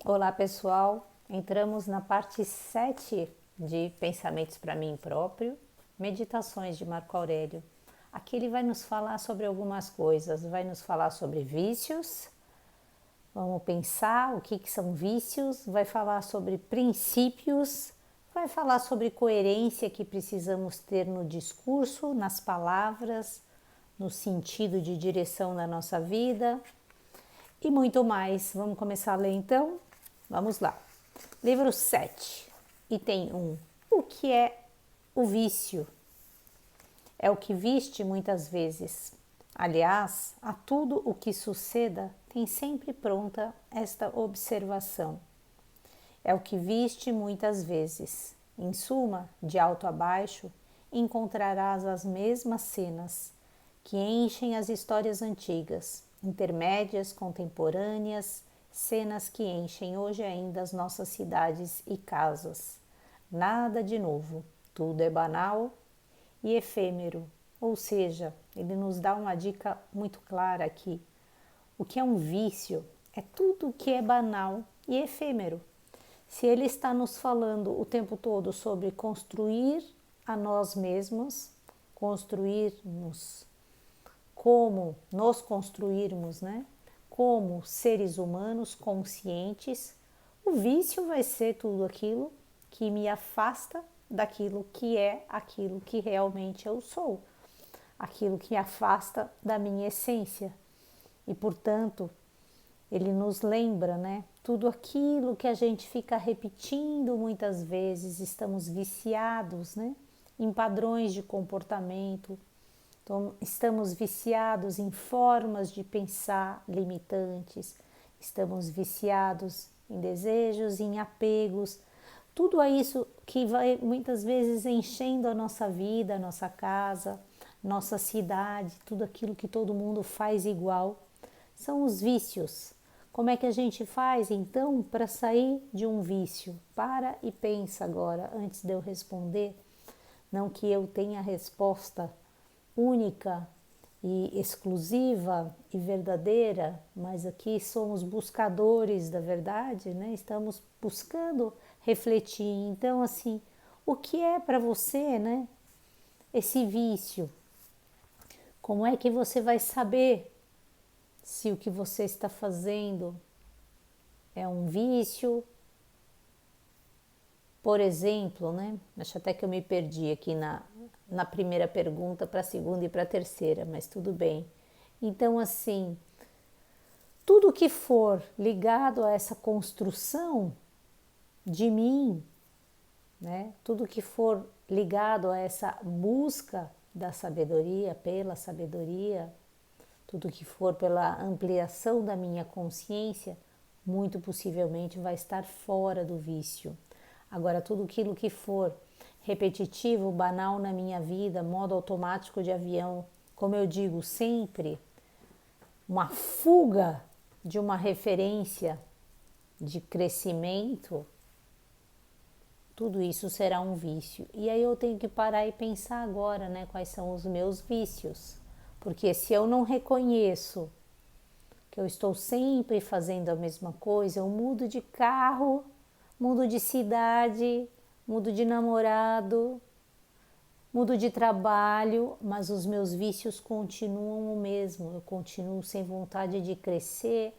Olá pessoal, entramos na parte 7 de Pensamentos para mim próprio, Meditações de Marco Aurélio. Aqui ele vai nos falar sobre algumas coisas, vai nos falar sobre vícios, vamos pensar o que são vícios, vai falar sobre princípios, vai falar sobre coerência que precisamos ter no discurso, nas palavras, no sentido de direção da nossa vida e muito mais. Vamos começar a ler então? Vamos lá. Livro 7, item 1. O que é o vício? É o que viste muitas vezes. Aliás, a tudo o que suceda, tem sempre pronta esta observação. É o que viste muitas vezes. Em suma, de alto a baixo, encontrarás as mesmas cenas que enchem as histórias antigas, intermédias, contemporâneas, cenas que enchem hoje ainda as nossas cidades e casas. Nada de novo, tudo é banal e efêmero, ou seja, ele nos dá uma dica muito clara aqui. O que é um vício é tudo que é banal e efêmero. Se ele está nos falando o tempo todo sobre construir a nós mesmos, construirmos como nos construirmos, né? Como seres humanos conscientes, o vício vai ser tudo aquilo que me afasta daquilo que é aquilo que realmente eu sou, aquilo que afasta da minha essência. E, portanto, ele nos lembra, né? Tudo aquilo que a gente fica repetindo muitas vezes, estamos viciados, né? Em padrões de comportamento, então, estamos viciados em formas de pensar limitantes, estamos viciados em desejos, em apegos, tudo isso que vai muitas vezes enchendo a nossa vida, a nossa casa, nossa cidade, tudo aquilo que todo mundo faz igual, são os vícios. Como é que a gente faz então para sair de um vício? Para e pensa agora, antes de eu responder, não que eu tenha a resposta única e exclusiva e verdadeira, mas aqui somos buscadores da verdade, né? Estamos buscando refletir. Então, assim, o que é para você, né? Esse vício? Como é que você vai saber se o que você está fazendo é um vício? Por exemplo, né? Acho até que eu me perdi aqui na primeira pergunta para a segunda e para a terceira, mas tudo bem. Então, assim, tudo que for ligado a essa construção de mim, né? Tudo que for ligado a essa busca da sabedoria, pela sabedoria, tudo que for pela ampliação da minha consciência, muito possivelmente vai estar fora do vício. Agora, tudo aquilo que for repetitivo, banal na minha vida, modo automático de avião, como eu digo sempre, uma fuga de uma referência de crescimento, tudo isso será um vício. E aí eu tenho que parar e pensar agora, né, quais são os meus vícios. Porque se eu não reconheço que eu estou sempre fazendo a mesma coisa, eu mudo de carro, mudo de cidade, mudo de namorado, mudo de trabalho, mas os meus vícios continuam o mesmo. Eu continuo sem vontade de crescer,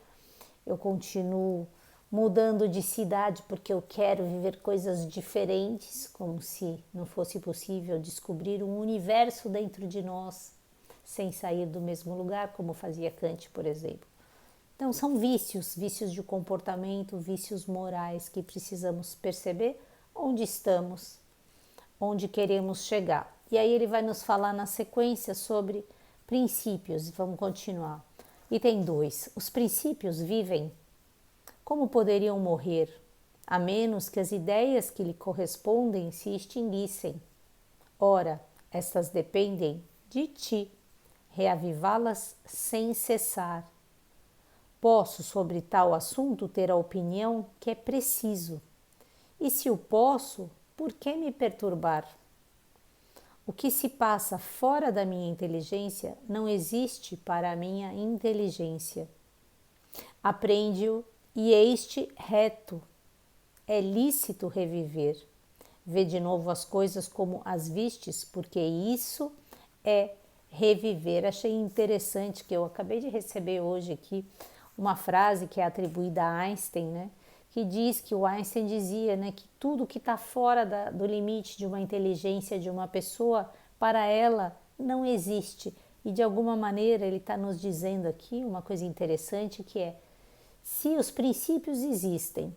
eu continuo mudando de cidade porque eu quero viver coisas diferentes, como se não fosse possível descobrir um universo dentro de nós sem sair do mesmo lugar, como fazia Kant, por exemplo. Então, são vícios, vícios de comportamento, vícios morais que precisamos perceber onde estamos, onde queremos chegar. E aí ele vai nos falar na sequência sobre princípios. Vamos continuar. Item 2. Os princípios vivem. Como poderiam morrer, a menos que as ideias que lhe correspondem se extinguissem? Ora, estas dependem de ti, reavivá-las sem cessar. Posso sobre tal assunto ter a opinião que é preciso. E se o posso, por que me perturbar? O que se passa fora da minha inteligência não existe para a minha inteligência. Aprende-o e este reto. É lícito reviver. Vê de novo as coisas como as vistes, porque isso é reviver. Achei interessante que eu acabei de receber hoje aqui uma frase que é atribuída a Einstein, né? Que diz que o Einstein dizia, né, que tudo que está fora do limite de uma inteligência de uma pessoa, para ela não existe. E de alguma maneira ele está nos dizendo aqui uma coisa interessante que é: se os princípios existem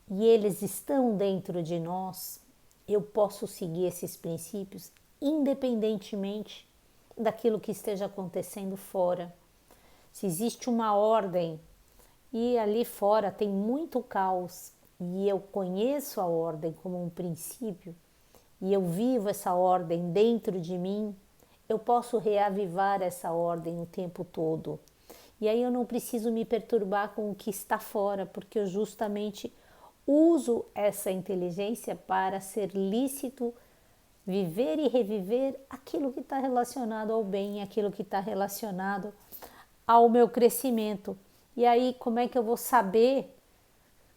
e eles estão dentro de nós, eu posso seguir esses princípios independentemente daquilo que esteja acontecendo fora. Se existe uma ordem e ali fora tem muito caos e eu conheço a ordem como um princípio e eu vivo essa ordem dentro de mim, eu posso reavivar essa ordem o tempo todo. E aí eu não preciso me perturbar com o que está fora, porque eu justamente uso essa inteligência para ser lícito viver e reviver aquilo que está relacionado ao bem, aquilo que está relacionado ao meu crescimento. E aí, como é que eu vou saber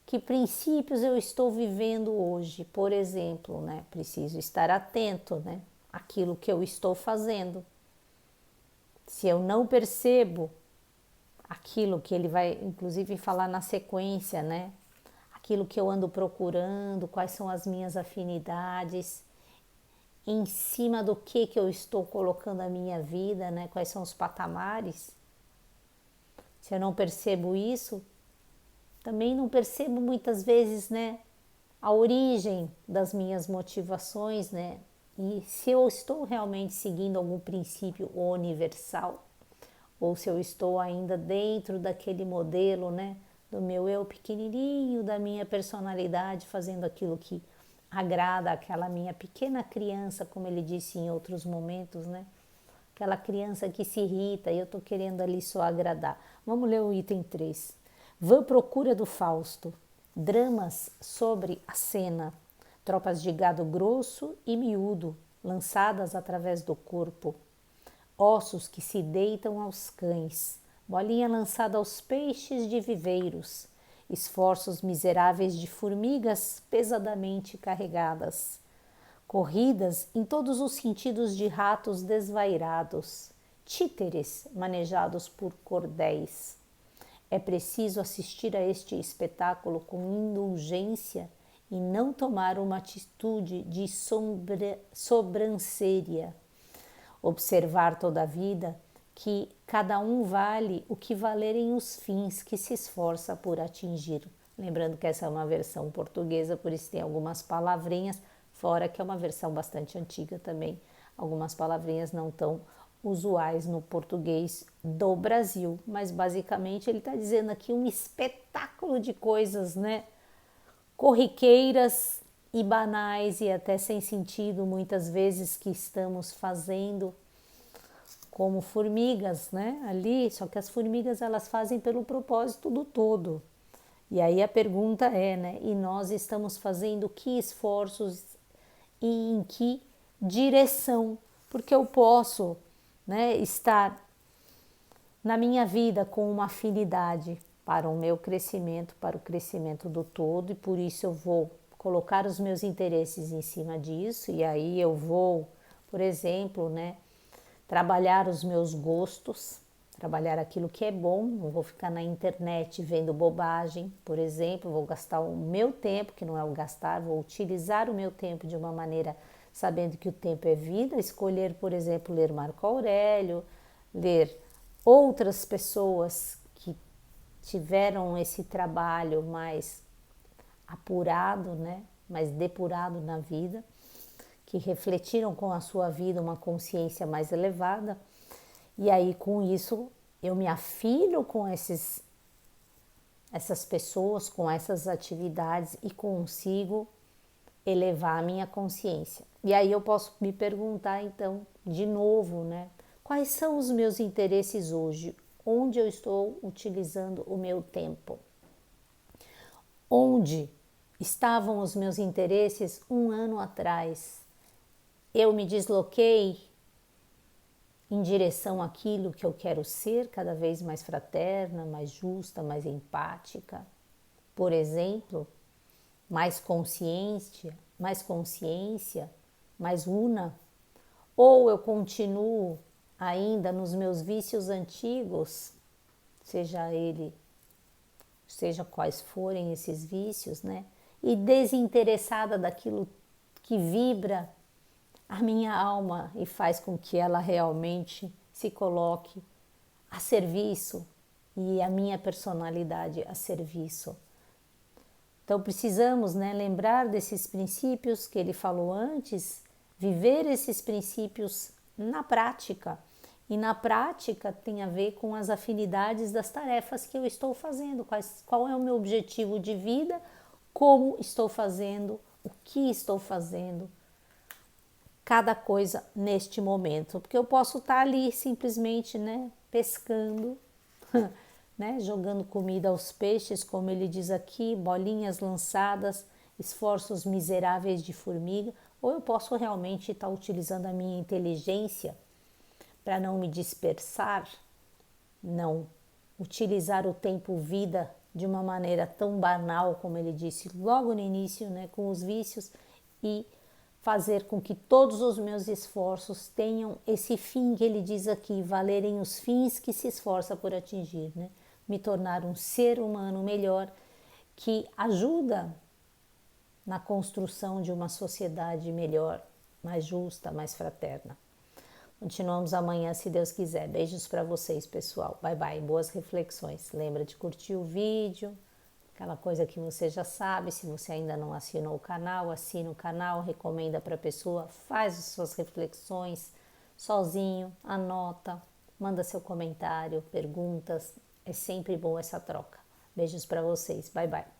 que princípios eu estou vivendo hoje? Por exemplo, né? Preciso estar atento, né? Àquilo que eu estou fazendo. Se eu não percebo aquilo que ele vai, inclusive, falar na sequência, né? Aquilo que eu ando procurando, quais são as minhas afinidades, em cima do que eu estou colocando a minha vida, né? Quais são os patamares. Se eu não percebo isso, também não percebo muitas vezes, né, a origem das minhas motivações, né? E se eu estou realmente seguindo algum princípio universal, ou se eu estou ainda dentro daquele modelo, né, do meu eu pequenininho, da minha personalidade, fazendo aquilo que agrada aquela minha pequena criança, como ele disse em outros momentos, né? Aquela criança que se irrita e eu estou querendo ali só agradar. Vamos ler o item 3. Vã procura do Fausto. Dramas sobre a cena. Tropas de gado grosso e miúdo, lançadas através do corpo. Ossos que se deitam aos cães. Bolinha lançada aos peixes de viveiros. Esforços miseráveis de formigas pesadamente carregadas. Corridas em todos os sentidos de ratos desvairados, títeres manejados por cordéis. É preciso assistir a este espetáculo com indulgência e não tomar uma atitude de sobranceria. Observar toda a vida que cada um vale o que valerem os fins que se esforça por atingir. Lembrando que essa é uma versão portuguesa, por isso tem algumas palavrinhas, fora que é uma versão bastante antiga também, algumas palavrinhas não tão usuais no português do Brasil, mas basicamente ele está dizendo aqui um espetáculo de coisas, né, corriqueiras e banais e até sem sentido muitas vezes que estamos fazendo como formigas, né, ali, só que as formigas elas fazem pelo propósito do todo. E aí a pergunta é, né, e nós estamos fazendo que esforços e em que direção? Porque eu posso, né, estar na minha vida com uma afinidade para o meu crescimento, para o crescimento do todo, e por isso eu vou colocar os meus interesses em cima disso, e aí eu vou, por exemplo, né, trabalhar os meus gostos, trabalhar aquilo que é bom, não vou ficar na internet vendo bobagem, por exemplo, vou gastar o meu tempo, que não é o gastar, vou utilizar o meu tempo de uma maneira sabendo que o tempo é vida, escolher, por exemplo, ler Marco Aurélio, ler outras pessoas que tiveram esse trabalho mais apurado, né, mais depurado na vida, que refletiram com a sua vida uma consciência mais elevada. E aí, com isso, eu me afilho com essas pessoas, com essas atividades e consigo elevar a minha consciência. E aí eu posso me perguntar, então, de novo, né? Quais são os meus interesses hoje? Onde eu estou utilizando o meu tempo? Onde estavam os meus interesses um ano atrás? Eu me desloquei em direção àquilo que eu quero ser, cada vez mais fraterna, mais justa, mais empática. Por exemplo, mais consciência, mais una, ou eu continuo ainda nos meus vícios antigos, seja quais forem esses vícios, né? E desinteressada daquilo que vibra a minha alma e faz com que ela realmente se coloque a serviço e a minha personalidade a serviço. Então precisamos, né, lembrar desses princípios que ele falou antes, viver esses princípios na prática. E na prática tem a ver com as afinidades das tarefas que eu estou fazendo, qual é o meu objetivo de vida, como estou fazendo, o que estou fazendo, cada coisa neste momento. Porque eu posso estar ali simplesmente, né, pescando, né, jogando comida aos peixes, como ele diz aqui, bolinhas lançadas, esforços miseráveis de formiga, ou eu posso realmente estar utilizando a minha inteligência para não me dispersar, não utilizar o tempo vida de uma maneira tão banal, como ele disse logo no início, né, com os vícios, e fazer com que todos os meus esforços tenham esse fim que ele diz aqui, valerem os fins que se esforça por atingir, né? Me tornar um ser humano melhor que ajuda na construção de uma sociedade melhor, mais justa, mais fraterna. Continuamos amanhã, se Deus quiser. Beijos para vocês, pessoal. Bye, bye. Boas reflexões. Lembra de curtir o vídeo, aquela coisa que você já sabe. Se você ainda não assinou o canal, assina o canal, recomenda para a pessoa, faz as suas reflexões sozinho, anota, manda seu comentário, perguntas. É sempre bom essa troca. Beijos para vocês. Bye, bye.